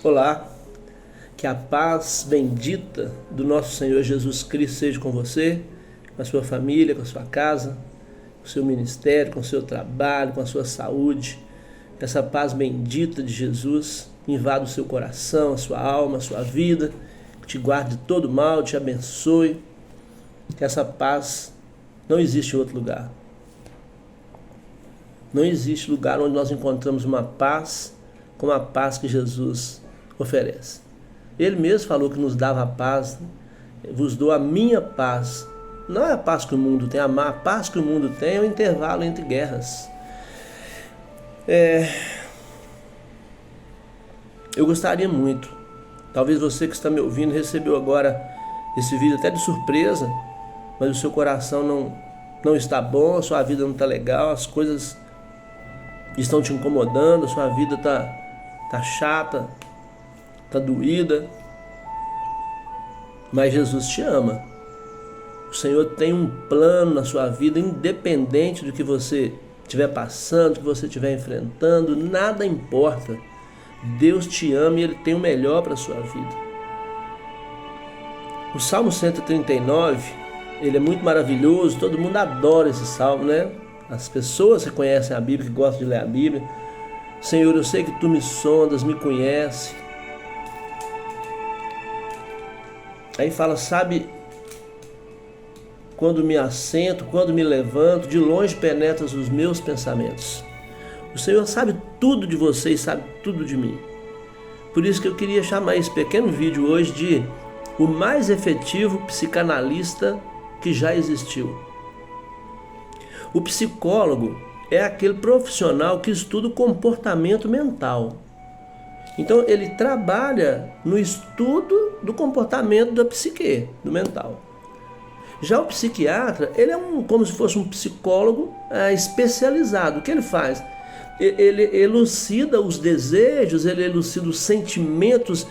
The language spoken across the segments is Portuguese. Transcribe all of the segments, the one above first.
Olá, que a paz bendita do nosso Senhor Jesus Cristo seja com você, com a sua família, com a sua casa, com o seu ministério, com o seu trabalho, com a sua saúde. Que essa paz bendita de Jesus invada o seu coração, a sua alma, a sua vida, que te guarde de todo mal, te abençoe. Que essa paz não existe em outro lugar. Não existe lugar onde nós encontramos uma paz como a paz que Jesus oferece. Ele mesmo falou que nos dava a paz. Vos dou a minha paz. Não é a paz que o mundo tem. A paz que o mundo tem é o intervalo entre guerras. Eu gostaria muito, talvez você que está me ouvindo recebeu agora esse vídeo até de surpresa, mas o seu coração não está bom, a sua vida não está legal, as coisas estão te incomodando, a sua vida está chata, está doída, mas Jesus te ama. O Senhor tem um plano na sua vida, independente do que você estiver passando, do que você estiver enfrentando, nada importa. Deus te ama e Ele tem o melhor para a sua vida. O Salmo 139, ele é muito maravilhoso, todo mundo adora esse salmo, né? As pessoas que conhecem a Bíblia, que gostam de ler a Bíblia. Senhor, eu sei que Tu me sondas, me conhece. Aí fala, sabe, quando me assento, quando me levanto, de longe penetras os meus pensamentos. O Senhor sabe tudo de você e sabe tudo de mim. Por isso que eu queria chamar esse pequeno vídeo hoje de o mais efetivo psicanalista que já existiu. O psicólogo é aquele profissional que estuda o comportamento mental. Então ele trabalha no estudo do comportamento da psique, do mental. Já o psiquiatra, ele é como se fosse um psicólogo especializado. O que ele faz? Ele elucida os desejos, ele elucida os sentimentos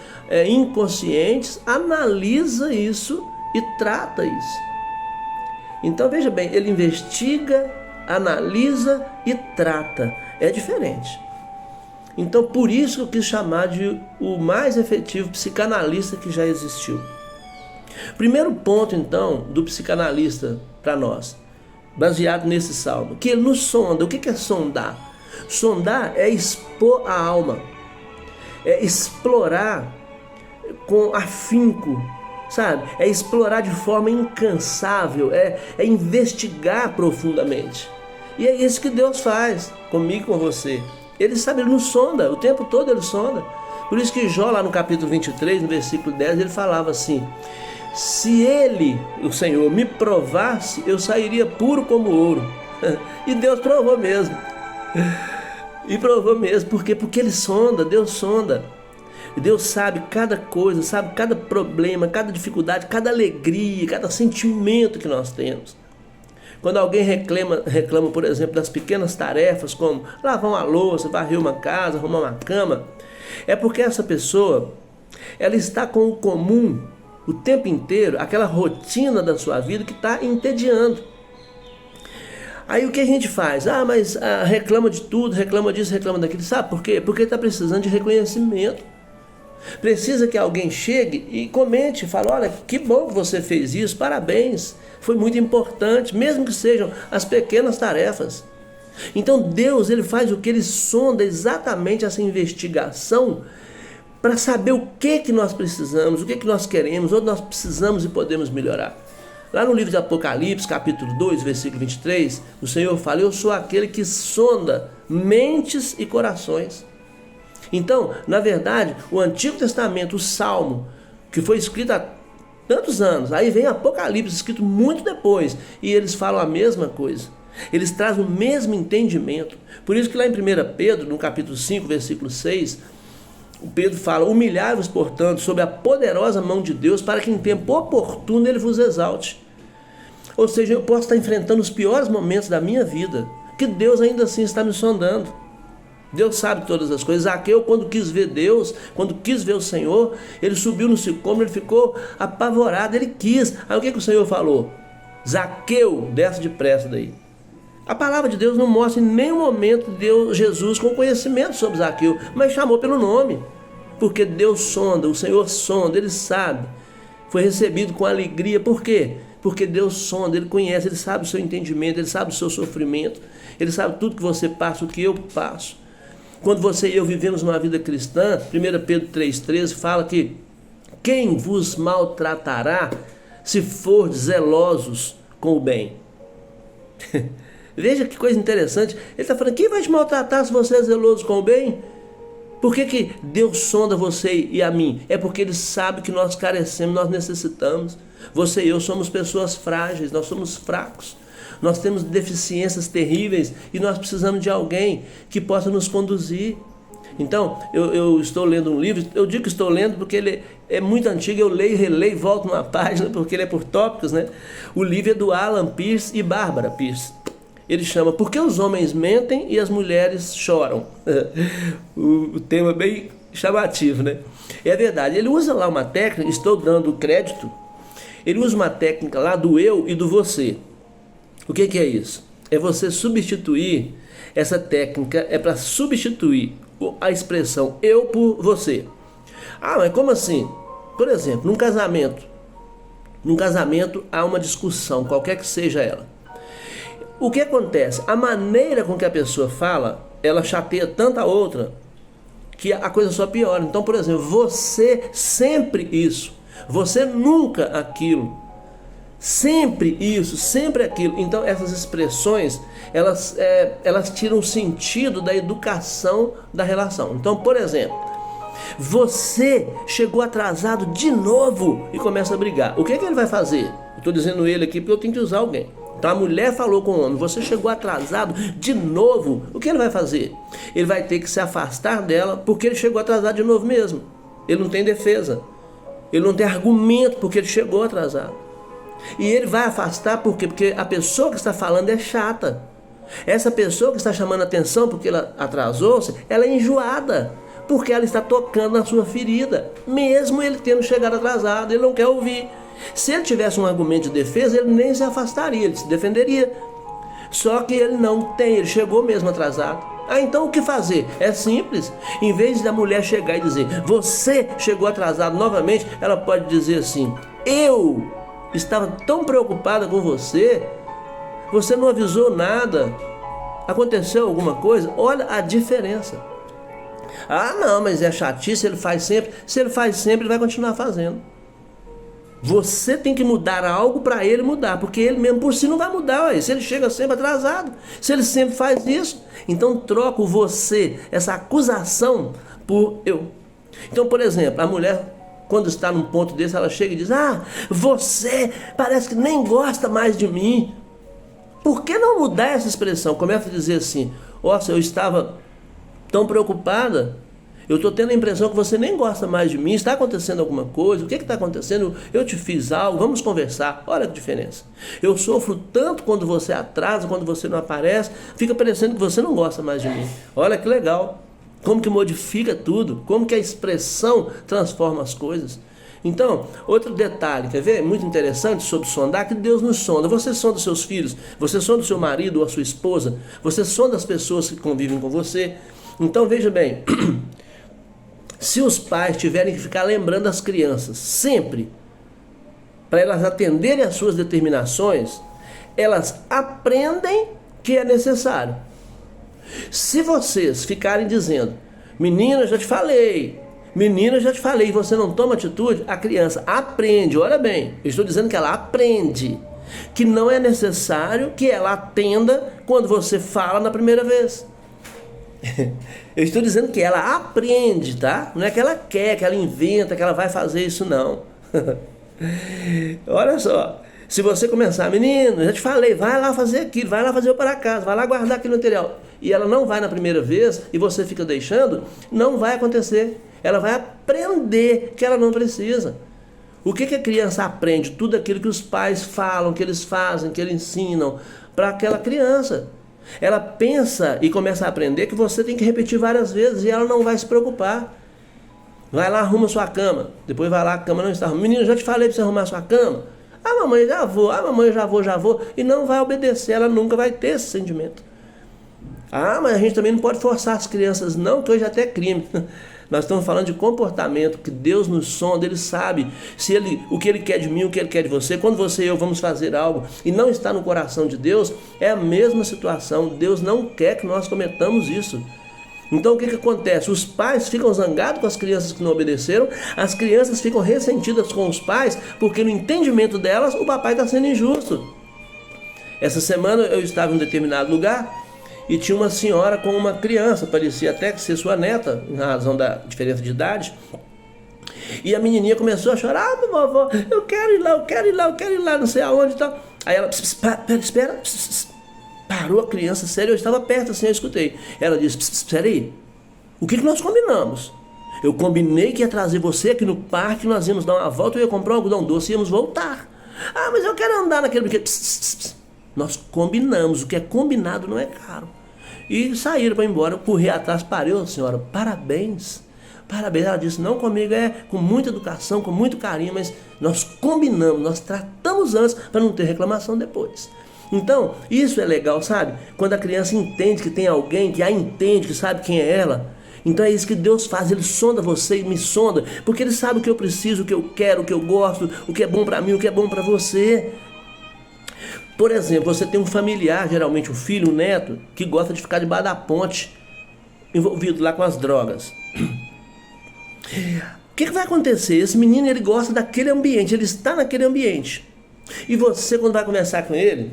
inconscientes, analisa isso e trata isso. Então veja bem, ele investiga, analisa e trata. É diferente. Então por isso que eu quis chamar de o mais efetivo psicanalista que já existiu. Primeiro ponto então do psicanalista para nós, baseado nesse salmo, que ele nos sonda. O que é sondar? Sondar é expor a alma, é explorar com afinco, sabe? É explorar de forma incansável, é investigar profundamente. E é isso que Deus faz comigo e com você. Ele sabe, Ele nos sonda, o tempo todo Ele sonda. Por isso que Jó, lá no capítulo 23, no versículo 10, ele falava assim: se Ele, o Senhor, me provasse, eu sairia puro como ouro. E Deus provou mesmo. E provou mesmo. Por quê? Porque Ele sonda, Deus sonda. Deus sabe cada coisa, sabe cada problema, cada dificuldade, cada alegria, cada sentimento que nós temos. Quando alguém reclama, por exemplo, das pequenas tarefas, como lavar uma louça, varrer uma casa, arrumar uma cama, é porque essa pessoa, ela está com o comum o tempo inteiro, aquela rotina da sua vida que está entediando. Aí o que a gente faz? Mas reclama de tudo, reclama disso, reclama daquilo. Sabe por quê? Porque está precisando de reconhecimento. Precisa que alguém chegue e comente, fale: olha, que bom que você fez isso, parabéns, foi muito importante, mesmo que sejam as pequenas tarefas. Então Deus, Ele faz o que? Ele sonda exatamente essa investigação para saber o que nós precisamos, o que nós queremos, onde nós precisamos e podemos melhorar. Lá no livro de Apocalipse, capítulo 2, versículo 23, o Senhor fala: eu sou aquele que sonda mentes e corações. Então, na verdade, o Antigo Testamento, o Salmo, que foi escrito há tantos anos, aí vem Apocalipse, escrito muito depois, e eles falam a mesma coisa. Eles trazem o mesmo entendimento. Por isso que lá em 1 Pedro, no capítulo 5, versículo 6, o Pedro fala: humilhai-vos, portanto, sob a poderosa mão de Deus, para que em tempo oportuno Ele vos exalte. Ou seja, eu posso estar enfrentando os piores momentos da minha vida, que Deus ainda assim está me sondando. Deus sabe todas as coisas. Zaqueu, quando quis ver Deus, quando quis ver o Senhor, ele subiu no sicômoro, ele ficou apavorado, ele quis. Aí o que o Senhor falou? Zaqueu, desce depressa daí. A palavra de Deus não mostra em nenhum momento Jesus com conhecimento sobre Zaqueu, mas chamou pelo nome. Porque Deus sonda, o Senhor sonda, Ele sabe. Foi recebido com alegria. Por quê? Porque Deus sonda, Ele conhece, Ele sabe o seu entendimento, Ele sabe o seu sofrimento, Ele sabe tudo que você passa, o que eu passo. Quando você e eu vivemos uma vida cristã, 1 Pedro 3,13 fala que quem vos maltratará se for zelosos com o bem. Veja que coisa interessante. Ele está falando, quem vai te maltratar se você é zeloso com o bem? Por que Deus sonda você e a mim? É porque Ele sabe que nós carecemos, nós necessitamos. Você e eu somos pessoas frágeis, nós somos fracos. Nós temos deficiências terríveis e nós precisamos de alguém que possa nos conduzir. Então, eu estou lendo um livro, eu digo que estou lendo porque ele é muito antigo, eu leio, releio, volto numa página, porque ele é por tópicos, né? O livro é do Alan Pierce e Barbara Pierce. Ele chama Por que os homens mentem e as mulheres choram? O tema é bem chamativo, né? É verdade, ele usa lá uma técnica, estou dando crédito, ele usa uma técnica lá do eu e do você. O que é isso? É você substituir, essa técnica é para substituir a expressão eu por você. Ah, mas como assim? Por exemplo, num casamento há uma discussão, qualquer que seja ela. O que acontece? A maneira com que a pessoa fala, ela chateia tanta outra, que a coisa só piora. Então, por exemplo, você sempre isso, você nunca aquilo, sempre isso, sempre aquilo. Então, essas expressões, elas tiram o sentido da educação da relação. Então, por exemplo, você chegou atrasado de novo e começa a brigar. O que ele vai fazer? Eu estou dizendo ele aqui porque eu tenho que usar alguém. Então a mulher falou com o homem, você chegou atrasado de novo. O que ele vai fazer? Ele vai ter que se afastar dela porque ele chegou atrasado de novo mesmo. Ele não tem defesa. Ele não tem argumento porque ele chegou atrasado. E ele vai afastar por quê? Porque a pessoa que está falando é chata. Essa pessoa que está chamando a atenção porque ela atrasou-se, ela é enjoada. Porque ela está tocando na sua ferida. Mesmo ele tendo chegado atrasado, ele não quer ouvir. Se ele tivesse um argumento de defesa, ele nem se afastaria, ele se defenderia. Só que ele não tem, ele chegou mesmo atrasado. Ah, então o que fazer? É simples. Em vez da mulher chegar e dizer, você chegou atrasado novamente, ela pode dizer assim, eu estava tão preocupada com você, você não avisou nada, aconteceu alguma coisa? Olha a diferença. Ah, não, mas é chatice, ele faz sempre. Se ele faz sempre, ele vai continuar fazendo. Você tem que mudar algo para ele mudar, porque ele mesmo por si não vai mudar. Ué. Se ele chega sempre atrasado, se ele sempre faz isso, então troca o você, essa acusação, por eu. Então, por exemplo, a mulher, quando está num ponto desse, ela chega e diz, ah, você parece que nem gosta mais de mim. Por que não mudar essa expressão? Começa a dizer assim, nossa, eu estava tão preocupada, eu estou tendo a impressão que você nem gosta mais de mim, está acontecendo alguma coisa, o que está acontecendo? Eu te fiz algo, vamos conversar. Olha que diferença. Eu sofro tanto quando você atrasa, quando você não aparece, fica parecendo que você não gosta mais de mim. Olha que legal, como que modifica tudo, como que a expressão transforma as coisas. Então, outro detalhe, quer ver? Muito interessante sobre sondar, que Deus nos sonda. Você sonda os seus filhos, você sonda o seu marido ou a sua esposa, você sonda as pessoas que convivem com você. Então, veja bem, se os pais tiverem que ficar lembrando as crianças sempre, para elas atenderem às suas determinações, elas aprendem que é necessário. Se vocês ficarem dizendo, menina, já te falei, e você não toma atitude, a criança aprende, olha bem, eu estou dizendo que ela aprende, que não é necessário que ela atenda quando você fala na primeira vez. Eu estou dizendo que ela aprende, tá? Não é que ela quer, que ela inventa, que ela vai fazer isso, não. Olha só, se você começar, menino, já te falei, vai lá fazer aquilo, vai lá fazer o para casa, vai lá guardar aquele material, e ela não vai na primeira vez, e você fica deixando, não vai acontecer. Ela vai aprender que ela não precisa. O que a criança aprende? Tudo aquilo que os pais falam, que eles fazem, que eles ensinam para aquela criança. Ela pensa e começa a aprender que você tem que repetir várias vezes e ela não vai se preocupar. Vai lá, arruma sua cama. Depois vai lá, a cama não está arrumada. Menino, já te falei para você arrumar sua cama. Ah, mamãe, já vou. Ah, mamãe, já vou. E não vai obedecer, ela nunca vai ter esse sentimento. Ah, mas a gente também não pode forçar as crianças não, que hoje até é crime. Nós estamos falando de comportamento, que Deus nos sonda, Ele sabe o que Ele quer de mim, o que Ele quer de você. Quando você e eu vamos fazer algo e não está no coração de Deus, é a mesma situação. Deus não quer que nós cometamos isso. Então o que acontece? Os pais ficam zangados com as crianças que não obedeceram, as crianças ficam ressentidas com os pais, porque no entendimento delas o papai está sendo injusto. Essa semana eu estava em um determinado lugar e tinha uma senhora com uma criança, parecia até que ser sua neta, em razão da diferença de idade. E a menininha começou a chorar: ah, meu vovô, eu quero ir lá, eu quero ir lá, eu quero ir lá, não sei aonde e tal. Aí ela: espera. Parou a criança, sério, eu estava perto assim, eu escutei. Ela disse: espera aí, o que nós combinamos? Eu combinei que ia trazer você aqui no parque, nós íamos dar uma volta, eu ia comprar um algodão doce e íamos voltar. Ah, mas eu quero andar naquele brinquedo. Nós combinamos, o que é combinado não é caro. E saíram para ir embora, eu corri atrás, parei: ô senhora, parabéns. Parabéns. Ela disse: não, comigo é com muita educação, com muito carinho, mas nós combinamos, nós tratamos antes para não ter reclamação depois. Então, isso é legal, sabe? Quando a criança entende que tem alguém que a entende, que sabe quem é ela. Então é isso que Deus faz, Ele sonda você e me sonda, porque Ele sabe o que eu preciso, o que eu quero, o que eu gosto, o que é bom para mim, o que é bom para você. Por exemplo, você tem um familiar, geralmente um filho, um neto, que gosta de ficar debaixo da ponte, envolvido lá com as drogas. O que vai acontecer? Esse menino, ele gosta daquele ambiente, ele está naquele ambiente. E você, quando vai conversar com ele,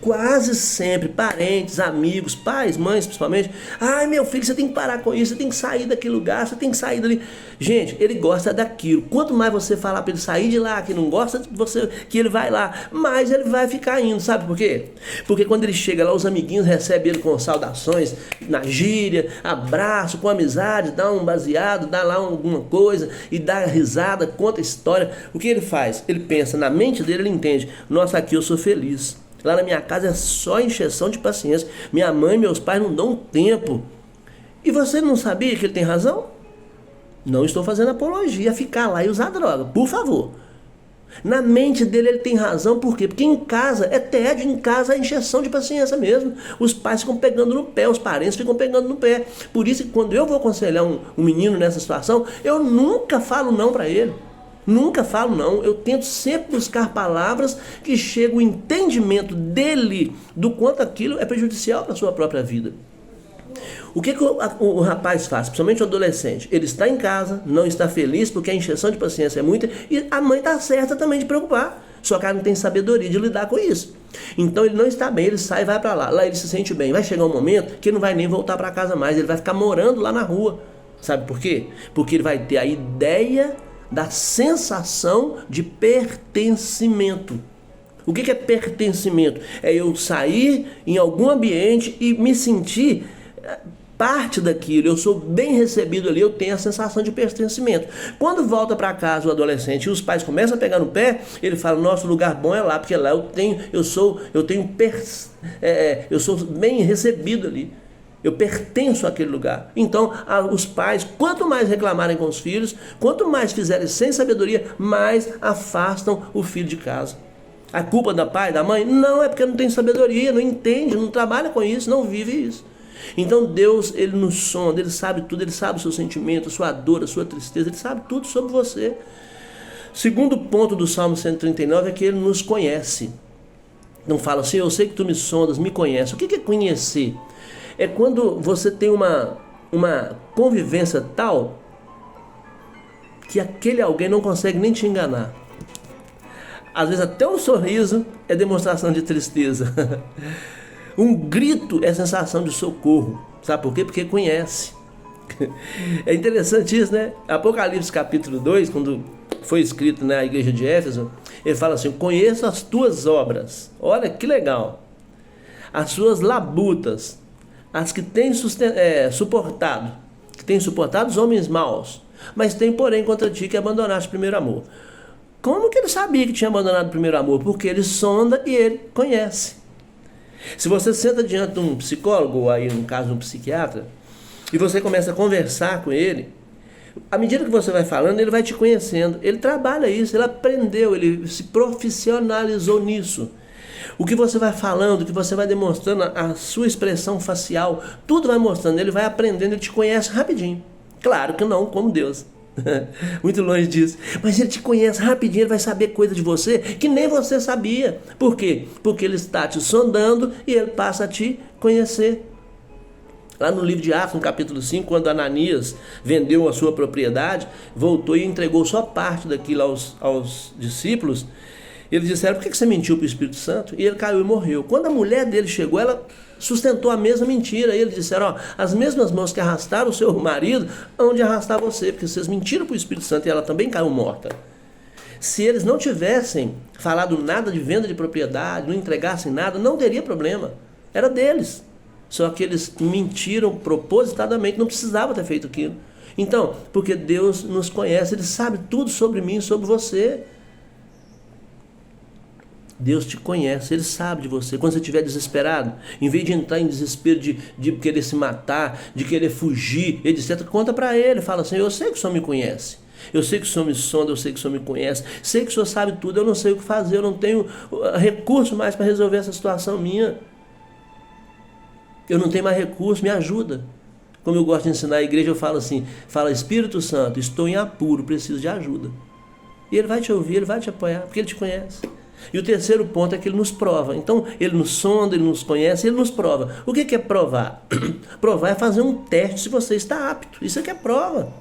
quase sempre, parentes, amigos, pais, mães principalmente: ai, meu filho, você tem que parar com isso, você tem que sair daquele lugar, você tem que sair dali. Gente, ele gosta daquilo. Quanto mais você falar para ele sair de lá, que não gosta de você, que ele vai lá, mais ele vai ficar indo. Sabe por quê? Porque quando ele chega lá, os amiguinhos recebem ele com saudações, na gíria, abraço, com amizade, dá um baseado, dá lá alguma coisa e dá risada, conta história. O que ele faz? Ele pensa, na mente dele, ele entende: nossa, aqui eu sou feliz. Lá na minha casa é só encheção de paciência. Minha mãe e meus pais não dão tempo. E você não sabia que ele tem razão? Não estou fazendo apologia a ficar lá e usar droga, por favor. Na mente dele ele tem razão, por quê? Porque em casa é tédio, em casa é encheção de paciência mesmo. Os pais ficam pegando no pé, os parentes ficam pegando no pé. Por isso que quando eu vou aconselhar um menino nessa situação, eu nunca falo não para ele. Nunca falo não, eu tento sempre buscar palavras que cheguem ao entendimento dele do quanto aquilo é prejudicial para a sua própria vida. O que o rapaz faz, principalmente o adolescente? Ele está em casa, não está feliz porque a encheção de paciência é muita e a mãe está certa também de preocupar, só que ela não tem sabedoria de lidar com isso. Então ele não está bem, ele sai e vai para lá, lá ele se sente bem. Vai chegar um momento que ele não vai nem voltar para casa mais, ele vai ficar morando lá na rua. Sabe por quê? Porque ele vai ter a ideia da sensação de pertencimento. O que é pertencimento? É eu sair em algum ambiente e me sentir parte daquilo, eu sou bem recebido ali, eu tenho a sensação de pertencimento. Quando volta para casa o adolescente e os pais começam a pegar no pé, ele fala: nosso lugar bom é lá, porque lá eu sou bem recebido ali. Eu pertenço àquele lugar. Então, os pais, quanto mais reclamarem com os filhos, quanto mais fizerem sem sabedoria, mais afastam o filho de casa. A culpa do pai, da mãe? Não, é porque não tem sabedoria, não entende, não trabalha com isso, não vive isso. Então Deus, Ele nos sonda, Ele sabe tudo, Ele sabe o seu sentimento, a sua dor, a sua tristeza, Ele sabe tudo sobre você. Segundo ponto do Salmo 139 é que Ele nos conhece. Não fala assim: eu sei que tu me sondas, me conhece. O que é conhecer? É quando você tem uma convivência tal que aquele alguém não consegue nem te enganar. Às vezes até um sorriso é demonstração de tristeza. Um grito é sensação de socorro. Sabe por quê? Porque conhece. É interessante isso, né? Apocalipse capítulo 2, quando foi escrito na igreja de Éfeso, ele fala assim: conheço as tuas obras. Olha que legal. As suas labutas, as que têm suportado os homens maus, mas tem porém contra ti que abandonaste o primeiro amor. Como que ele sabia que tinha abandonado o primeiro amor? Porque ele sonda e ele conhece. Se você senta diante de um psicólogo, ou aí no caso um psiquiatra, e você começa a conversar com ele, à medida que você vai falando, ele vai te conhecendo. Ele trabalha isso, ele aprendeu, ele se profissionalizou nisso. O que você vai falando, o que você vai demonstrando, a sua expressão facial, tudo vai mostrando, ele vai aprendendo, ele te conhece rapidinho. Claro que não, como Deus. Muito longe disso. Mas ele te conhece rapidinho, ele vai saber coisa de você que nem você sabia. Por quê? Porque ele está te sondando e ele passa a te conhecer. Lá no livro de Atos, no capítulo 5, quando Ananias vendeu a sua propriedade, voltou e entregou só parte daquilo aos discípulos, eles disseram: por que você mentiu para o Espírito Santo? E ele caiu e morreu. Quando a mulher dele chegou, ela sustentou a mesma mentira. E eles disseram: as mesmas mãos que arrastaram o seu marido hão de arrastar você, porque vocês mentiram para o Espírito Santo e ela também caiu morta. Se eles não tivessem falado nada de venda de propriedade, não entregassem nada, não teria problema. Era deles. Só que eles mentiram propositadamente, não precisava ter feito aquilo. Então, porque Deus nos conhece, Ele sabe tudo sobre mim, sobre você. Deus te conhece, Ele sabe de você. Quando você estiver desesperado, em vez de entrar em desespero de querer se matar, de querer fugir, etc., conta para Ele, fala assim: eu sei que o Senhor me conhece, eu sei que o Senhor me sonda, eu sei que o Senhor me conhece, sei que o Senhor sabe tudo, eu não sei o que fazer, eu não tenho recurso mais para resolver essa situação minha. Eu não tenho mais recurso, me ajuda. Como eu gosto de ensinar a igreja, eu falo assim: fala, Espírito Santo, estou em apuro, preciso de ajuda. E Ele vai te ouvir, Ele vai te apoiar, porque Ele te conhece. E o terceiro ponto é que Ele nos prova. Então, Ele nos sonda, Ele nos conhece, Ele nos prova. O que é provar? Provar é fazer um teste se você está apto. Isso é que é prova.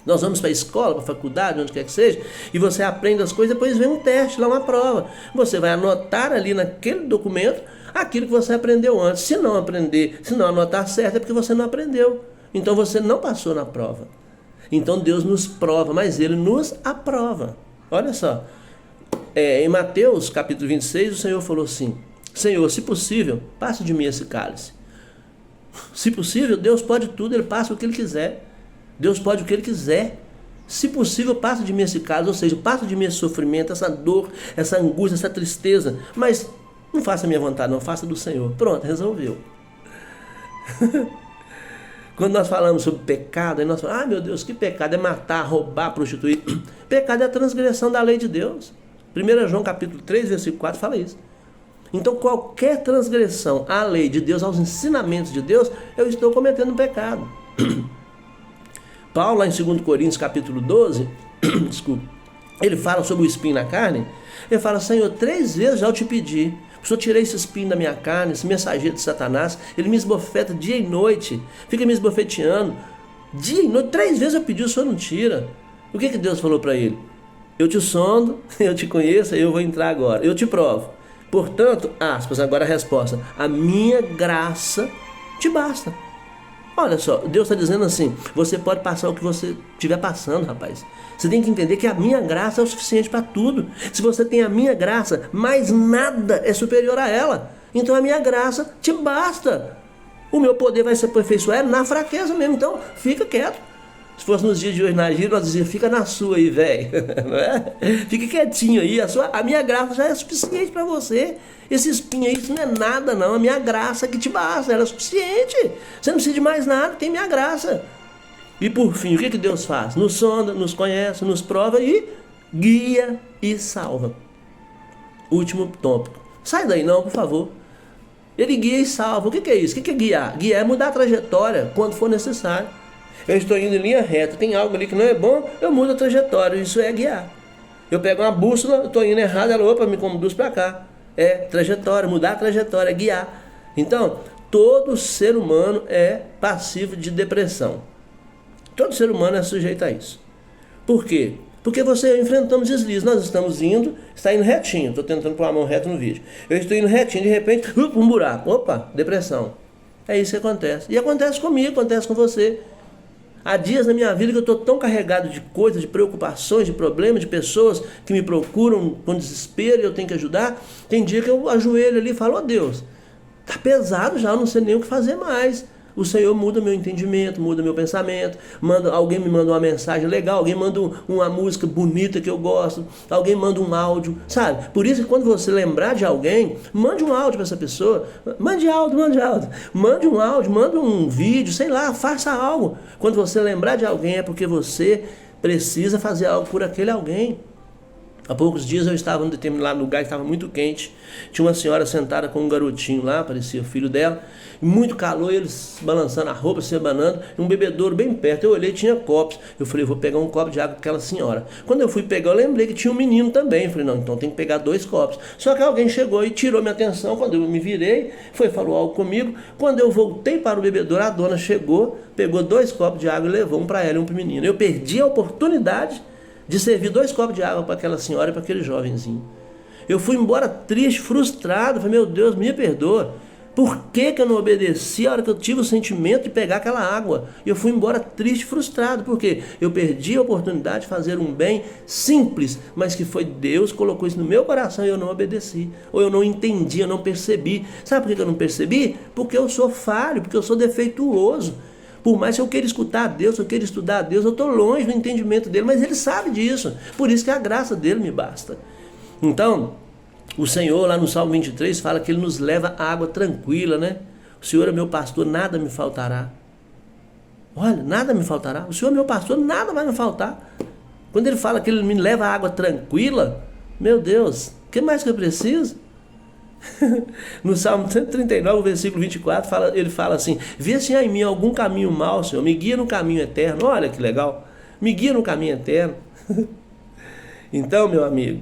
Nós vamos para a escola, para a faculdade, onde quer que seja, e você aprende as coisas, depois vem um teste, lá uma prova. Você vai anotar ali naquele documento aquilo que você aprendeu antes. Se não aprender, se não anotar certo, é porque você não aprendeu. Então você não passou na prova. Então Deus nos prova, mas Ele nos aprova. Olha só. Em Mateus capítulo 26, o Senhor falou assim: Senhor, se possível, passe de mim esse cálice. Se possível, Deus pode tudo, Ele passa o que Ele quiser. Deus pode o que Ele quiser. Se possível, passa de mim esse cálice, ou seja, passa de mim esse sofrimento, essa dor, essa angústia, essa tristeza, mas não faça a minha vontade, não, faça do Senhor. Pronto, resolveu. Quando nós falamos sobre pecado, aí nós falamos: meu Deus, que pecado? É matar, roubar, prostituir. Pecado é a transgressão da lei de Deus. 1 João capítulo 3, versículo 4 fala isso. Então qualquer transgressão à lei de Deus, aos ensinamentos de Deus, eu estou cometendo um pecado. Paulo, lá em 2 Coríntios capítulo 12, desculpa, ele fala sobre o espinho na carne. Ele fala: Senhor, 3 vezes já eu te pedi, o Senhor tirei esse espinho da minha carne, esse mensageiro de Satanás, ele me esbofeta dia e noite, fica me esbofeteando, dia e noite, 3 vezes eu pedi, o Senhor não tira. O que Deus falou para ele? Eu te sondo, eu te conheço, eu vou entrar agora, eu te provo. Portanto, aspas, agora a resposta: a minha graça te basta. Olha só, Deus está dizendo assim: você pode passar o que você estiver passando, rapaz. Você tem que entender que a minha graça é o suficiente para tudo. Se você tem a minha graça, mais nada é superior a ela. Então a minha graça te basta. O meu poder vai se aperfeiçoar na fraqueza mesmo. Então fica quieto. Se fosse nos dias de hoje na gíria, nós dizíamos: fica na sua aí, velho. Não é? Fique quietinho aí. A minha graça já é suficiente para você. Esse espinho aí, isso não é nada, não. A minha graça que te basta, ela é suficiente. Você não precisa de mais nada, tem minha graça. E por fim, o que Deus faz? Nos sonda, nos conhece, nos prova e guia e salva. Último tópico. Sai daí não, por favor. Ele guia e salva. O que é isso? O que é guiar? Guiar é mudar a trajetória quando for necessário. Eu estou indo em linha reta, tem algo ali que não é bom, eu mudo a trajetória, isso é guiar. Eu pego uma bússola, estou indo errado, ela, opa, me conduz para cá. É trajetória, mudar a trajetória, é guiar. Então, todo ser humano é passivo de depressão. Todo ser humano é sujeito a isso. Por quê? Porque enfrentamos deslizes. Nós estamos indo, está indo retinho, estou tentando pôr a mão reta no vídeo. Eu estou indo retinho, de repente, um buraco. Opa, depressão. É isso que acontece. E acontece comigo, acontece com você. Há dias na minha vida que eu estou tão carregado de coisas, de preocupações, de problemas, de pessoas que me procuram com desespero e eu tenho que ajudar. Tem dia que eu ajoelho ali e falo: Deus, está pesado já, eu não sei nem o que fazer mais. O Senhor muda meu entendimento, muda meu pensamento, alguém me manda uma mensagem legal, alguém manda uma música bonita que eu gosto, alguém manda um áudio, sabe? Por isso que quando você lembrar de alguém, mande um áudio para essa pessoa, mande áudio, mande um áudio, manda um vídeo, sei lá, faça algo. Quando você lembrar de alguém é porque você precisa fazer algo por aquele alguém. Há poucos dias eu estava em um determinado lugar que estava muito quente. Tinha uma senhora sentada com um garotinho lá, parecia o filho dela. E muito calor, eles balançando a roupa, se abanando. E um bebedouro bem perto. Eu olhei, tinha copos. Eu falei, vou pegar um copo de água para aquela senhora. Quando eu fui pegar, eu lembrei que tinha um menino também. Eu falei, não, então tem que pegar 2 copos. Só que alguém chegou e tirou minha atenção. Quando eu me virei, falou algo comigo. Quando eu voltei para o bebedouro, a dona chegou, pegou 2 copos de água e levou um para ela e um para o menino. Eu perdi a oportunidade de servir 2 copos de água para aquela senhora e para aquele jovenzinho. Eu fui embora triste, frustrado. Falei, meu Deus, me perdoa. Por que eu não obedeci a hora que eu tive o sentimento de pegar aquela água? E eu fui embora triste, frustrado, porque eu perdi a oportunidade de fazer um bem simples, mas que foi Deus que colocou isso no meu coração e eu não obedeci. Ou eu não entendi, eu não percebi. Sabe por que eu não percebi? Porque eu sou falho, porque eu sou defeituoso. Por mais que eu queira escutar a Deus, eu queira estudar a Deus, eu estou longe do entendimento dele, mas ele sabe disso. Por isso que a graça dele me basta. Então, o Senhor lá no Salmo 23 fala que ele nos leva a água tranquila, né? O Senhor é meu pastor, nada me faltará. Olha, nada me faltará. O Senhor é meu pastor, nada vai me faltar. Quando ele fala que ele me leva a água tranquila, meu Deus, o que mais que eu preciso? No Salmo 139, versículo 24, ele fala assim: vê se há em mim algum caminho mau, Senhor, me guia no caminho eterno. Olha que legal, me guia no caminho eterno. Então, meu amigo,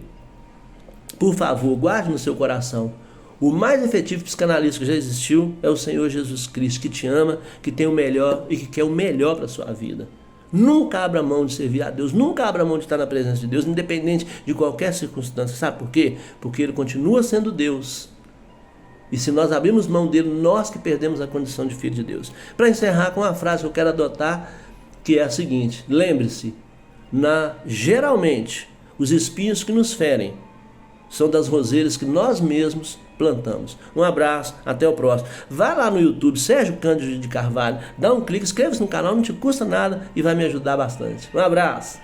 por favor, guarde no seu coração: o mais efetivo psicanalista que já existiu é o Senhor Jesus Cristo, que te ama, que tem o melhor e que quer o melhor para a sua vida. Nunca abra mão de servir a Deus, nunca abra mão de estar na presença de Deus, independente de qualquer circunstância. Sabe por quê? Porque Ele continua sendo Deus. E se nós abrirmos mão dele, nós que perdemos a condição de filho de Deus. Para encerrar com uma frase que eu quero adotar, que é a seguinte: lembre-se, geralmente, os espinhos que nos ferem são das roseiras que nós mesmos plantamos. Um abraço, até o próximo. Vai lá no YouTube, Sérgio Cândido de Carvalho, dá um clique, inscreva-se no canal, não te custa nada e vai me ajudar bastante. Um abraço.